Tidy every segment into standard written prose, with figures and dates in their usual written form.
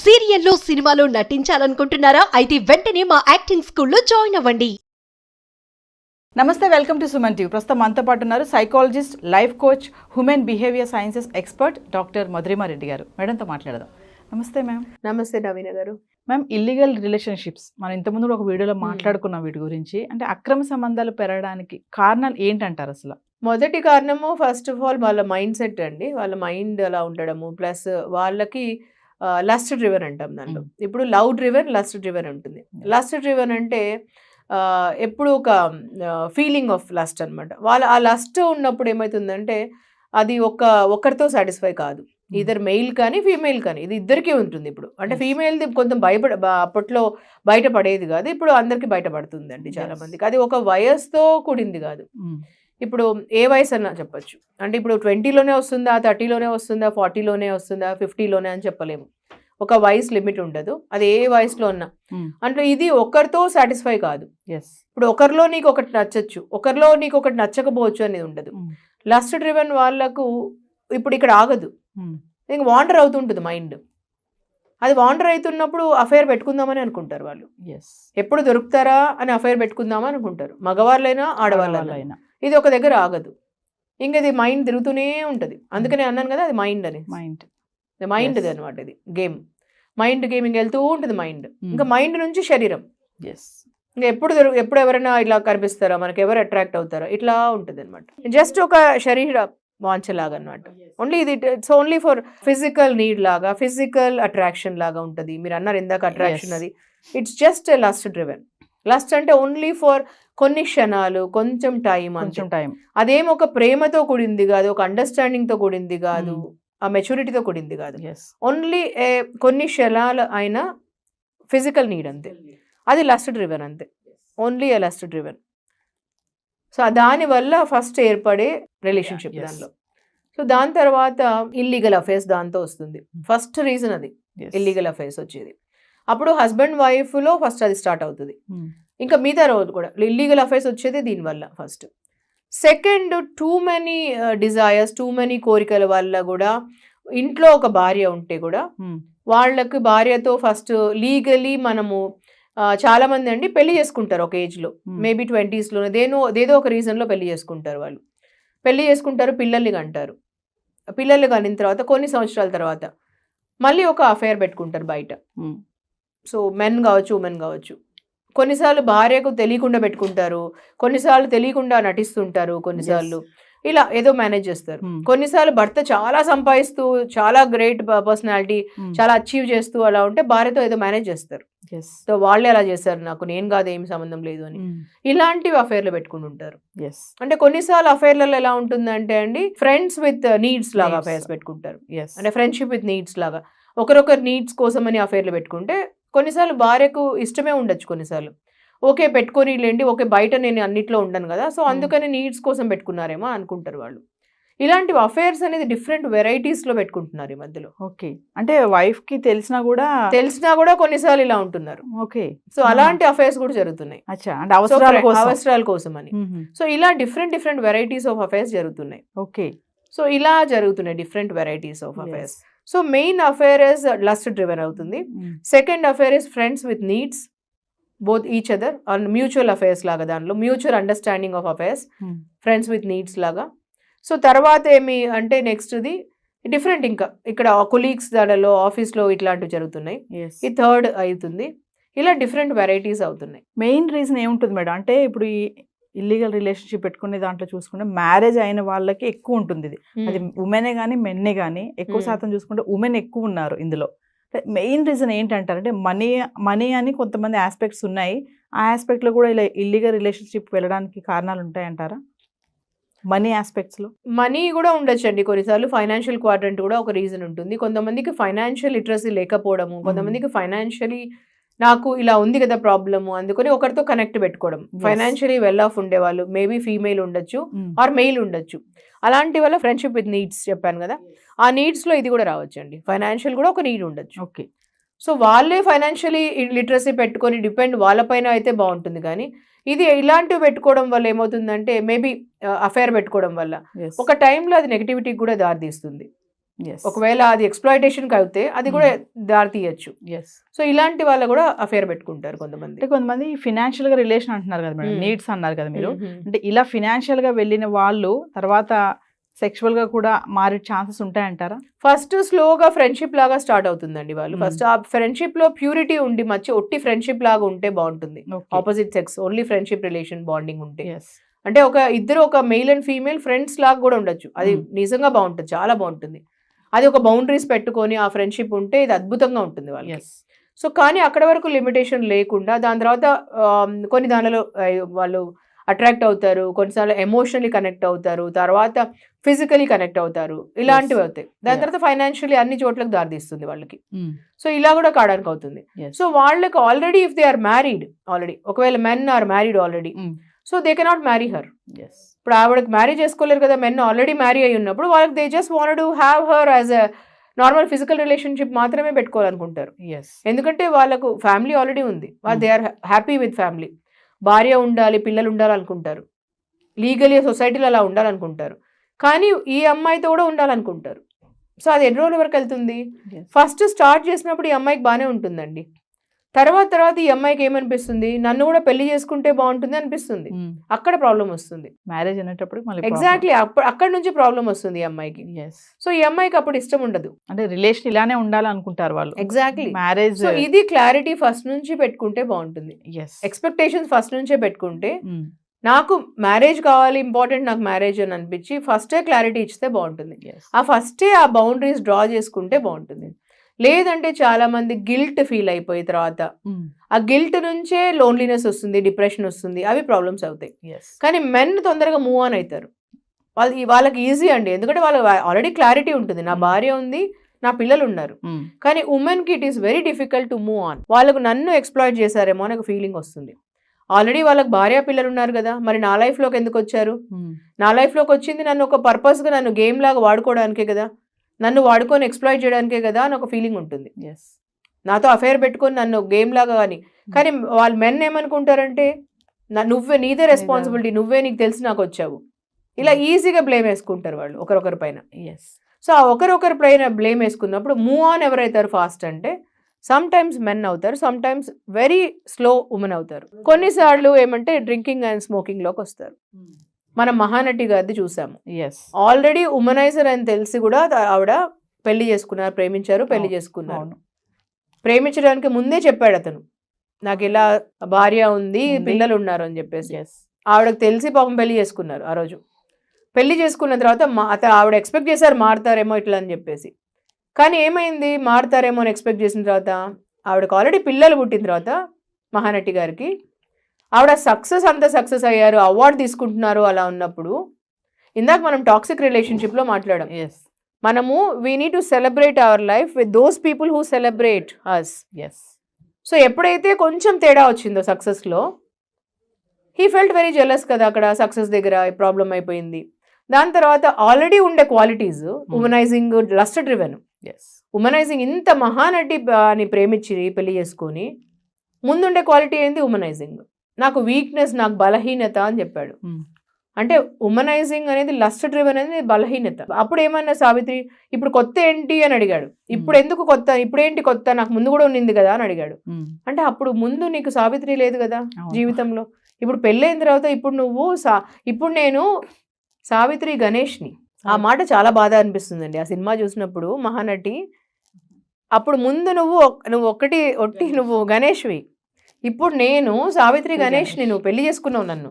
సీరియల్లో సినిమాలో నటించాలనుకుంటున్నారా? అయితే వెంటనే మా యాక్టింగ్ స్కూల్లో జాయిన్ అవ్వండి. నమస్తే, వెల్కమ్ టు సుమన్ టీవీ. ప్రస్తుతం మనతో పాటు ఉన్నారు psychologist, life coach, human behaviour sciences expert doctor Madhurima Reddy garu. మేడంతో మాట్లాడదాం. నమస్తే మ్యామ్. నమస్తే నవీన గారు. మ్యామ్, ఇల్లీగల్ రిలేషన్షిప్స్ మనం ఇంతకుముందు కూడా ఒక వీడియోలో మాట్లాడుకున్నాం వీటి గురించి. అంటే అక్రమ సంబంధాలు పెరగడానికి కారణాలు ఏంటంటారు అసలు? మొదటి కారణము ఫస్ట్ ఆఫ్ ఆల్ వాళ్ళ మైండ్ సెట్ అండి. వాళ్ళ మైండ్ అలా ఉండడము, ప్లస్ వాళ్ళకి లస్ట్ డ్రివెన్ అంటాం దాంట్లో. ఇప్పుడు లవ్ డ్రివెన్, లస్ట్ డ్రివెన్ ఉంటుంది. లస్ట్ డ్రివెన్ అంటే ఎప్పుడు ఒక ఫీలింగ్ ఆఫ్ లస్ట్ అనమాట. వాళ్ళ ఆ లస్ట్ ఉన్నప్పుడు ఏమవుతుందంటే అది ఒకరితో సాటిస్ఫై కాదు. ఇద్దరు మెయిల్ కానీ ఫీమేల్ కానీ, ఇది ఇద్దరికీ ఉంటుంది. ఇప్పుడు అంటే ఫీమేల్ది కొంచెం అప్పట్లో బయటపడేది కాదు, ఇప్పుడు అందరికీ బయటపడుతుందండి చాలా మందికి. అది ఒక వయసుతో కూడింది కాదు. ఇప్పుడు ఏ వయసు అన్నా చెప్పచ్చు. అంటే ఇప్పుడు 20లోనే వస్తుందా, 30లోనే వస్తుందా, 40లోనే వస్తుందా, 50లోనే అని చెప్పలేము. ఒక వయసు లిమిట్ ఉండదు, అది ఏ వయసులో ఉన్నా. అంటే ఇది ఒకరితో సాటిస్ఫై కాదు. ఇప్పుడు ఒకరిలో నీకు ఒకటి నచ్చచ్చు, ఒకరిలో నీకు ఒకటి నచ్చకపోవచ్చు అనేది ఉండదు. లస్ట్ డ్రివెన్ వాళ్ళకు ఇప్పుడు ఇక్కడ ఆగదు, ఇంక వాండర్ అవుతుంటుంది మైండ్. అది వాండర్ అవుతున్నప్పుడు అఫైర్ పెట్టుకుందామని అనుకుంటారు వాళ్ళు. ఎప్పుడు దొరుకుతారా అని అఫైర్ పెట్టుకుందామని అనుకుంటారు, మగవాళ్ళైనా ఆడవాళ్ళైనా. ఇది ఒక దగ్గర ఆగదు, ఇంక ఇది మైండ్ తిరుగుతూనే ఉంటుంది. అందుకనే అన్నాను కదా, అది మైండ్ అని. మైండ్ అనమాట, ఇది గేమ్. మైండ్ గేమింగ్ వెళ్తూ ఉంటుంది మైండ్. ఇంకా మైండ్ నుంచి శరీరం. ఇంకా ఎప్పుడు ఎవరైనా ఇలా కనిపిస్తారా, మనకి ఎవరు అట్రాక్ట్ అవుతారో, ఇట్లా ఉంటుంది అనమాట. జస్ట్ ఒక శరీర వాంఛలాగా అనమాట. ఓన్లీ ఇది it's only for physical need లాగా, ఫిజికల్ అట్రాక్షన్ లాగా ఉంటుంది. మీరు అన్నారు ఇందాక అట్రాక్షన్, అది it's just lust driven. Lust అంటే ఓన్లీ ఫర్ కొన్ని క్షణాలు, కొంచెం టైం. అదేం ఒక ప్రేమతో కూడింది కాదు, ఒక అండర్స్టాండింగ్ తో కూడింది కాదు, ఆ మెచ్యూరిటీతో కూడింది కాదు. ఓన్లీ కొన్ని క్షణాలు అయినా ఫిజికల్ నీడ్ అంతే. అది లస్ట్ డ్రివెన్ అంతే, ఓన్లీ ఏ లస్ట్ డ్రివెన్. సో దానివల్ల ఫస్ట్ ఏర్పడే రిలేషన్షిప్ దానిలో. సో దాని తర్వాత ఇల్లీగల్ అఫైర్స్ దాంతో వస్తుంది. ఫస్ట్ రీజన్ అది ఇల్లీగల్ అఫైర్స్ వచ్చేది. అప్పుడు హస్బెండ్ వైఫ్ లో ఫస్ట్ అది స్టార్ట్ అవుతుంది. ఇంకా మిగతా రోజు కూడా ఇల్లీగల్ అఫైర్స్ వచ్చేది దీనివల్ల first. Second, too many desires, too many కోరికల వల్ల కూడా. ఇంట్లో ఒక భార్య ఉంటే కూడా వాళ్ళకి భార్యతో ఫస్ట్ లీగలీ మనము చాలా మంది అండి పెళ్లి చేసుకుంటారు ఒక ఏజ్ లో, మేబీ 20s లోనే ఏదో ఒక రీజన్ లో పెళ్లి చేసుకుంటారు. వాళ్ళు పెళ్లి చేసుకుంటారు, పిల్లల్ని కంటారు. పిల్లలు కనిన తర్వాత కొన్ని సంవత్సరాల తర్వాత మళ్ళీ ఒక అఫైర్ పెట్టుకుంటారు బయట. సో మెన్ కావచ్చు, ఉమెన్ కావచ్చు. కొన్నిసార్లు భార్యకు తెలియకుండా పెట్టుకుంటారు, కొన్నిసార్లు తెలియకుండా నటిస్తుంటారు, కొన్నిసార్లు ఇలా ఏదో మేనేజ్ చేస్తారు. కొన్నిసార్లు భర్త చాలా సంపాదిస్తూ, చాలా గ్రేట్ పర్సనాలిటీ, చాలా అచీవ్ చేస్తూ అలా ఉంటే భార్యతో ఏదో మేనేజ్ చేస్తారు. సో వాళ్ళే అలా చేస్తారు, నాకు నేను కాదు, ఏమి సంబంధం లేదు అని. ఇలాంటివి అఫైర్లు పెట్టుకుని ఉంటారు. అంటే కొన్నిసార్లు అఫైర్లలో ఎలా ఉంటుందంటే అండి, ఫ్రెండ్స్ విత్ నీడ్స్ లాగా అఫైర్స్ పెట్టుకుంటారు. అంటే ఫ్రెండ్షిప్ విత్ నీడ్స్ లాగా, ఒకరొకరు నీడ్స్ కోసం అని అఫైర్లు పెట్టుకుంటే కొన్నిసార్లు భార్యకు ఇష్టమే ఉండొచ్చు, కొన్నిసార్లు ఓకే పెట్టుకొని లేండి, ఓకే బయట నేను అన్నిట్లో ఉండను కదా, సో అందుకని నీడ్స్ కోసం పెట్టుకున్నారేమో అనుకుంటారు వాళ్ళు. ఇలాంటి అఫైర్స్ అనేది డిఫరెంట్ వెరైటీస్ లో పెట్టుకుంటున్నారు ఈ మధ్యలో. ఓకే, అంటే వైఫ్ కి తెలిసినా కూడా కొన్నిసార్లు ఇలా ఉంటున్నారు. ఓకే, సో అలాంటి అఫైర్స్ కూడా జరుగుతున్నాయి, అవసరాల కోసం అని. సో ఇలా డిఫరెంట్ వెరైటీస్ ఆఫ్ అఫైర్స్ జరుగుతున్నాయి. ఓకే, సో ఇలా జరుగుతున్నాయి different varieties of affairs. So main affair is lust driven అవుతుంది. Second affair is friends with needs both each other, mutual affairs లాగా, దాంట్లో mutual understanding of affairs, friends with needs లాగా. So తర్వాత ఏమి అంటే నెక్స్ట్ది different, ఇంకా ఇక్కడ కొలీగ్స్ దానిలో ఆఫీస్లో ఇట్లాంటివి జరుగుతున్నాయి. ఈ థర్డ్ అవుతుంది. ఇలా డిఫరెంట్ వెరైటీస్ అవుతున్నాయి. మెయిన్ రీజన్ ఏముంటుంది మేడం అంటే, ఇప్పుడు ఈ ఇల్లీగల్ రిలేషన్షిప్ పెట్టుకునే దాంట్లో చూసుకుంటే మ్యారేజ్ అయిన వాళ్ళకి ఎక్కువ ఉంటుంది ఇది. అది ఉమెనే కానీ మెన్నే కానీ ఎక్కువ శాతం చూసుకుంటే ఉమెన్ ఎక్కువ ఉన్నారు ఇందులో. మెయిన్ రీజన్ ఏంటంటారంటే మనీ అని కొంతమంది ఆస్పెక్ట్స్ ఉన్నాయి. ఆ ఆస్పెక్ట్లో కూడా ఇలా ఇల్లీగల్ రిలేషన్షిప్ వెళ్ళడానికి కారణాలు ఉంటాయంటారా? మనీ ఆస్పెక్ట్స్లో మనీ కూడా ఉండొచ్చు అండి. కొన్నిసార్లు ఫైనాన్షియల్ క్వాడ్రంట్ కూడా ఒక రీజన్ ఉంటుంది. కొంతమందికి ఫైనాన్షియల్ లిటరసీ లేకపోవడము, కొంతమందికి ఫైనాన్షియలీ నాకు ఇలా ఉంది కదా ప్రాబ్లము, అందుకని ఒకరితో కనెక్ట్ పెట్టుకోవడం. ఫైనాన్షియలీ వెల్ ఆఫ్ ఉండేవాళ్ళు మేబీ ఫీమేల్ ఉండొచ్చు ఆర్ మెయిల్ ఉండొచ్చు. అలాంటి వల్ల ఫ్రెండ్షిప్ విత్ నీడ్స్ చెప్పాను కదా, ఆ నీడ్స్లో ఇది కూడా రావచ్చు అండి. ఫైనాన్షియల్ కూడా ఒక నీడ్ ఉండొచ్చు. ఓకే, సో వాళ్ళే ఫైనాన్షియలీ లిటరసీ పెట్టుకొని డిపెండ్ వాళ్ళపైన అయితే బాగుంటుంది. కానీ ఇది ఇలాంటివి పెట్టుకోవడం వల్ల ఏమవుతుందంటే, మేబీ అఫైర్ పెట్టుకోవడం వల్ల ఒక టైంలో అది నెగిటివిటీకి కూడా దారితీస్తుంది. ఒకవేళ అది ఎక్స్ప్లాయిటేషన్ కి అయితే అది కూడా దారి తీయచ్చు. ఎస్. సో ఇలాంటి వాళ్ళు కూడా అఫేర్ పెట్టుకుంటారు కొంతమంది. అంటే కొంతమంది ఫినాన్షియల్ గా రిలేషన్ అంటున్నారు కదా మేడం, నీడ్స్ అన్నారు కదా మీరు, అంటే ఇలా ఫినాన్షియల్ గా వెళ్ళిన వాళ్ళు తర్వాత సెక్షువల్ గా కూడా మారే ఛాన్సెస్ ఉంటాయంటారా? ఫస్ట్ స్లోగా ఫ్రెండ్షిప్ లాగా స్టార్ట్ అవుతుందండి వాళ్ళు. ఫస్ట్ ఆ ఫ్రెండ్షిప్ లో ప్యూరిటీ ఉండి మంచి ఒట్టి ఫ్రెండ్షిప్ లాగా ఉంటే బాగుంటుంది. Opposite sex only friendship relation bonding ఉంటే, అంటే ఇద్దరు ఒక మెయిల్ అండ్ ఫీమేల్ ఫ్రెండ్స్ లాగా కూడా ఉండొచ్చు. అది నిజంగా బాగుంటుంది, చాలా బాగుంటుంది. అది ఒక బౌండరీస్ పెట్టుకొని ఆ ఫ్రెండ్షిప్ ఉంటే ఇది అద్భుతంగా ఉంటుంది వాళ్ళకి. సో కానీ అక్కడ వరకు లిమిటేషన్ లేకుండా దాని తర్వాత కొన్ని దానిలో వాళ్ళు అట్రాక్ట్ అవుతారు, కొన్నిసార్లు ఎమోషనలీ కనెక్ట్ అవుతారు, తర్వాత ఫిజికలీ కనెక్ట్ అవుతారు, ఇలాంటివి అవుతాయి. దాని తర్వాత ఫైనాన్షియలీ అన్ని చోట్లకు దారితీస్తుంది వాళ్ళకి. సో ఇలా కూడా కావడానికి అవుతుంది. సో వాళ్ళకి already if they are married already, ఒకవేళ men are married already, so they cannot marry her. ఇప్పుడు ఆవిడకి మ్యారీ చేసుకోలేరు కదా, మెన్ ఆల్రెడీ మ్యారీ అయి ఉన్నప్పుడు వాళ్ళకి they just want to have her as a normal physical relationship మాత్రమే పెట్టుకోవాలనుకుంటారు. ఎందుకంటే వాళ్ళకు ఫ్యామిలీ ఆల్రెడీ ఉంది, they are happy with family. భార్య ఉండాలి, పిల్లలు ఉండాలనుకుంటారు, లీగలీ సొసైటీలో అలా ఉండాలనుకుంటారు. కానీ ఈ అమ్మాయితో కూడా ఉండాలనుకుంటారు. సో అది ఎన్ని రోజుల వరకు వెళ్తుంది? ఫస్ట్ స్టార్ట్ చేసినప్పుడు ఈ అమ్మాయికి బాగానే ఉంటుందండి. తర్వాత ఈ అమ్మాయికి ఏమనిపిస్తుంది, నన్ను కూడా పెళ్లి చేసుకుంటే బాగుంటుంది అనిపిస్తుంది. అక్కడ ప్రాబ్లం వస్తుంది. మ్యారేజ్ అనేటప్పుడు ఎగ్జాక్ట్లీ అక్కడ నుంచి ప్రాబ్లం వస్తుంది ఈ అమ్మాయికి. సో ఈ అమ్మాయికి అప్పుడు ఇష్టం ఉండదు, అంటే రిలేషన్ ఇలానే ఉండాలనుకుంటారు వాళ్ళు. Exactly marriage. సో ఇది క్లారిటీ ఫస్ట్ నుంచి పెట్టుకుంటే బాగుంటుంది. ఎక్స్పెక్టేషన్స్ ఫస్ట్ నుంచే పెట్టుకుంటే, నాకు మ్యారేజ్ కావాలి, ఇంపార్టెంట్ నాకు మ్యారేజ్ అని అనిపించి ఫస్టే క్లారిటీ ఇస్తే బాగుంటుంది. ఆ ఫస్టే ఆ బౌండరీస్ డ్రా చేసుకుంటే బాగుంటుంది. లేదంటే చాలా మంది గిల్ట్ ఫీల్ అయిపోయి తర్వాత ఆ గిల్ట్ నుంచే లోన్లీనెస్ వస్తుంది, డిప్రెషన్ వస్తుంది, అవి ప్రాబ్లమ్స్ అవుతాయి. కానీ మెన్ తొందరగా మూవ్ ఆన్ అవుతారు. వాళ్ళకి ఈజీ అండి, ఎందుకంటే వాళ్ళకి ఆల్రెడీ క్లారిటీ ఉంటుంది, నా భార్య ఉంది, నా పిల్లలు ఉన్నారు. కానీ ఉమెన్ కి it is very difficult to move on. వాళ్ళకు నన్ను ఎక్స్ప్లాయిట్ చేశారేమో అని ఒక ఫీలింగ్ వస్తుంది. ఆల్రెడీ వాళ్ళకి భార్య పిల్లలు ఉన్నారు కదా, మరి నా లైఫ్ లోకి ఎందుకు వచ్చారు? నా లైఫ్ లోకి వచ్చింది నన్ను ఒక పర్పస్ గా, నన్ను గేమ్ లాగా వాడుకోవడానికే కదా, నన్ను వాడుకొని ఎక్స్ప్లాయిట్ చేయడానికే కదా అని ఒక ఫీలింగ్ ఉంటుంది. నాతో అఫేర్ పెట్టుకొని నన్ను గేమ్ లాగా కానీ వాళ్ళు మెన్ ఏమనుకుంటారంటే, నీదే రెస్పాన్సిబిలిటీ, నీకు తెలిసి నాకు వచ్చావు, ఇలా ఈజీగా బ్లేమ్ వేసుకుంటారు వాళ్ళు ఒకరొకరి పైన. సో ఆ ఒకరొకరి పైన బ్లేమ్ వేసుకున్నప్పుడు మూవ్ ఆన్ ఎవరైతారు ఫాస్ట్ అంటే సమ్ టైమ్స్ మెన్ అవుతారు, some times very slow women అవుతారు. కొన్నిసార్లు ఏమంటే డ్రింకింగ్ అండ్ స్మోకింగ్ లోకి వస్తారు. మనం మహానటి గారిది చూసాము, ఆల్రెడీ ఉమనైజర్ అని తెలిసి కూడా ఆవిడ పెళ్లి చేసుకున్నారు, ప్రేమించారు, పెళ్లి చేసుకున్నారు. ప్రేమించడానికి ముందే చెప్పాడు అతను, నాకు ఇలా భార్య ఉంది, పిల్లలు ఉన్నారు అని చెప్పేసి. ఆవిడకి తెలిసి పాపం పెళ్లి చేసుకున్నారు. ఆ రోజు పెళ్లి చేసుకున్న తర్వాత ఆవిడ ఎక్స్పెక్ట్ చేశారు మారుతారేమో ఇట్లా అని చెప్పేసి. కానీ ఏమైంది, మారుతారేమో అని ఎక్స్పెక్ట్ చేసిన తర్వాత ఆవిడకి ఆల్రెడీ పిల్లలు పుట్టిన తర్వాత మహానటి గారికి ఆవిడ సక్సెస్ అయ్యారు, అవార్డు తీసుకుంటున్నారు. అలా ఉన్నప్పుడు ఇందాక మనం టాక్సిక్ రిలేషన్షిప్లో మాట్లాడాం, మనము we need to celebrate our life with those people who celebrate us. So ఎప్పుడైతే కొంచెం తేడా వచ్చిందో సక్సెస్లో, హీ ఫెల్ట్ వెరీ జెలస్ కదా, అక్కడ సక్సెస్ దగ్గర ప్రాబ్లం అయిపోయింది. దాని తర్వాత ఆల్రెడీ ఉండే క్వాలిటీస్, ఉమనైజింగ్, లస్ట్ డ్రివెన్. ఉమనైజింగ్, ఇంత మహానటి అని ప్రేమించి పెళ్లి చేసుకొని ముందుండే క్వాలిటీ ఏంది? ఉమనైజింగ్. నాకు వీక్నెస్, నాకు బలహీనత అని చెప్పాడు. అంటే ఉమనైజింగ్ అనేది, లస్ట్ డ్రివెన్ అనేది బలహీనత. అప్పుడు ఏమన్నా సావిత్రి, ఇప్పుడు కొత్త ఏంటి అని అడిగాడు. ఇప్పుడు ఎందుకు కొత్త, ఇప్పుడేంటి కొత్త, నాకు ముందు కూడా ఉన్నింది కదా అని అడిగాడు. అంటే అప్పుడు ముందు నీకు సావిత్రి లేదు కదా జీవితంలో, ఇప్పుడు పెళ్ళైన తర్వాత ఇప్పుడు నేను సావిత్రి గణేష్ని. ఆ మాట చాలా బాధ అనిపిస్తుందండి ఆ సినిమా చూసినప్పుడు. మహానటి, అప్పుడు ముందు నువ్వు నువ్వు గణేష్వి, ఇప్పుడు నేను సావిత్రి గణేష్ని, నువ్వు పెళ్లి చేసుకున్నావు నన్ను,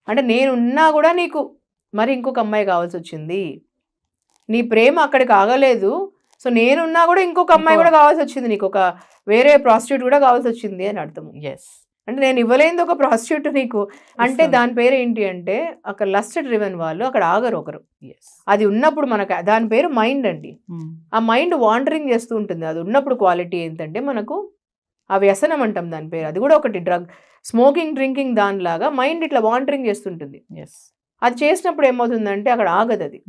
అంటే నేనున్నా కూడా నీకు మరి ఇంకొక అమ్మాయి కావాల్సి వచ్చింది, నీ ప్రేమ అక్కడికి ఆగలేదు. సో నేనున్నా కూడా ఇంకొక అమ్మాయి కూడా కావాల్సి వచ్చింది, నీకు ఒక వేరే ప్రాస్టిట్యూట్ కూడా కావాల్సి వచ్చింది అని అర్థం. అంటే నేను ఇవ్వలేంది ఒక ప్రాస్టిట్యూట్ నీకు, అంటే దాని పేరు ఏంటి అంటే అక్కడ లస్ట్ డ్రివెన్ వాళ్ళు అక్కడ ఆగరు ఒకరు. అది ఉన్నప్పుడు మనకు దాని పేరు మైండ్ అండి. ఆ మైండ్ వాండరింగ్ చేస్తూ ఉంటుంది. అది ఉన్నప్పుడు క్వాలిటీ ఏంటంటే మనకు ఆ వ్యసనం అంటాం దాని పేరు. అది కూడా ఒకటి డ్రగ్, స్మోకింగ్, డ్రింకింగ్, దానిలాగా మైండ్ ఇట్లా వాండరింగ్ చేస్తుంటుంది. అది చేసినప్పుడు ఏమవుతుందంటే అక్కడ ఆగదు. అది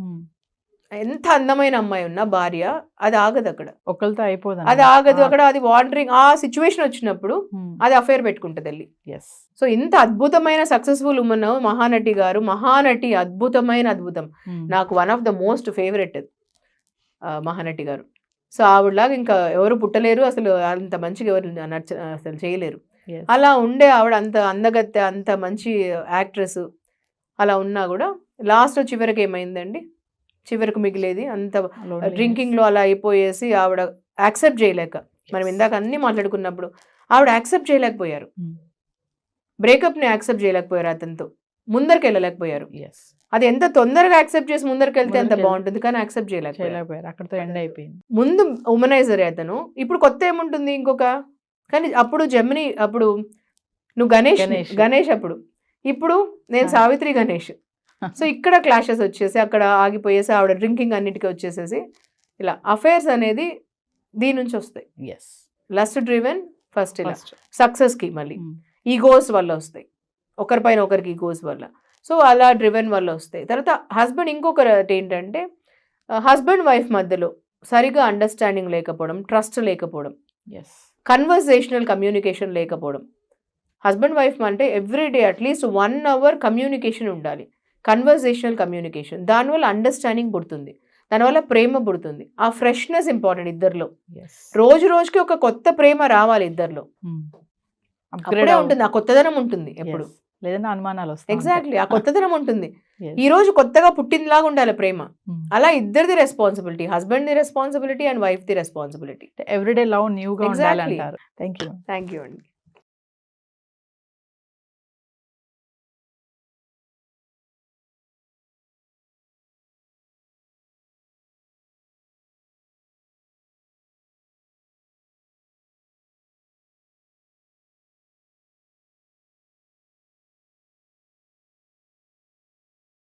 ఎంత అందమైన అమ్మాయి ఉన్నా భార్య, అది ఆగదు అక్కడ, ఒకరితో అయిపోదు, అది ఆగదు అక్కడ. అది వాండరింగ్, ఆ సిచ్యువేషన్ వచ్చినప్పుడు అది అఫేర్ పెట్టుకుంటుంది వెళ్ళి. సో ఇంత అద్భుతమైన సక్సెస్ఫుల్ ఉమెన్ మహానటి గారు. మహానటి అద్భుతం. నాకు one of the most favourite. Mahanati గారు. సో ఆవిడలాగా ఇంకా ఎవరు పుట్టలేరు, అసలు అంత మంచిగా ఎవరు అసలు చేయలేరు. Yes. అలా ఉండే ఆవిడ అంత అందగత్తె, అంత మంచి యాక్ట్రెస్ అలా ఉన్నా కూడా లాస్ట్ చివరికి ఏమైందండి, చివరికి మిగిలేది అంత Loneliness. డ్రింకింగ్ లో అలా అయిపోయేసి ఆవిడ యాక్సెప్ట్ చేయలేక, మనం ఇందాక అన్ని మాట్లాడుకున్నప్పుడు ఆవిడ యాక్సెప్ట్ చేయలేకపోయారు, Hmm. బ్రేకప్ ని యాక్సెప్ట్ చేయలేకపోయారు, అతనితో ముందరికి వెళ్ళలేకపోయారు. Yes. అది ఎంత తొందరగా యాక్సెప్ట్ చేసి ముందరికి వెళ్తే ఎంత ముందరికి బాగుంటుంది, కానీ యాక్సెప్ట్ చేయలేకపోయారు. చేయలేకపోయారు, అక్కడితో ఎండ్ అయిపోయింది. ముందు ఉమనైజర్ అతను, ఇప్పుడు కొత్త ఏముంటుంది ఇంకొక, కానీ అప్పుడు జెమిని, అప్పుడు నువ్వు గణేష్ అప్పుడు, ఇప్పుడు నేను సావిత్రి గణేష్. సో ఇక్కడ క్లాషెస్ వచ్చేసి అక్కడ ఆగిపోయేసి ఆవిడ డ్రింకింగ్ అన్నిటికీ వచ్చేసేసి ఇలా అఫైర్స్ అనేది దీని నుంచి వస్తాయి. ఎస్, లస్ట్ డ్రివెన్ ఫస్ట్ ఇలా సక్సెస్ కి మళ్ళీ ఈగోస్ వల్ల వస్తాయి, ఒకరిపైన ఒకరికి ఈగోస్ వల్ల. సో అలా డ్రివెన్ వల్ల వస్తాయి. తర్వాత హస్బెండ్, ఇంకొకటి ఏంటంటే హస్బెండ్ వైఫ్ మధ్యలో సరిగా అండర్స్టాండింగ్ లేకపోవడం, ట్రస్ట్ లేకపోవడం, ఎస్, కన్వర్సేషనల్ కమ్యూనికేషన్ లేకపోవడం. హస్బెండ్ వైఫ్ అంటే ఎవ్రీడే అట్లీస్ట్ 1 hour కమ్యూనికేషన్ ఉండాలి, కన్వర్సేషనల్ కమ్యూనికేషన్. దానివల్ల అండర్స్టాండింగ్ పుడుతుంది, దానివల్ల ప్రేమ పుడుతుంది. ఆ ఫ్రెష్నెస్ ఇంపార్టెంట్ ఇద్దరిలో. ఎస్, రోజు రోజుకి ఒక కొత్త ప్రేమ రావాలి ఇద్దరిలో, అప్గ్రేడ్ అప్పుడే ఉంటుంది, ఆ కొత్తదనం ఉంటుంది ఎప్పుడు. లేదన్నా అనుమానాలు వస్తాయి. ఎగ్జాక్ట్లీ, ఆ కొత్తదనం ఉంటుంది. ఈ రోజు కొత్తగా పుట్టినలాగా ఉండాలి ప్రేమ. అలా ఇద్దరిది రెస్పాన్సిబిలిటీ, హస్బెండ్ ది రెస్పాన్సిబిలిటీ అండ్ వైఫ్ ది రెస్పాన్సిబిలిటీ. ఎవ్రీడే లవ్ న్యూగా Exactly. ఉండాలంటారు. Thank you. థ్యాంక్ యూ అండి.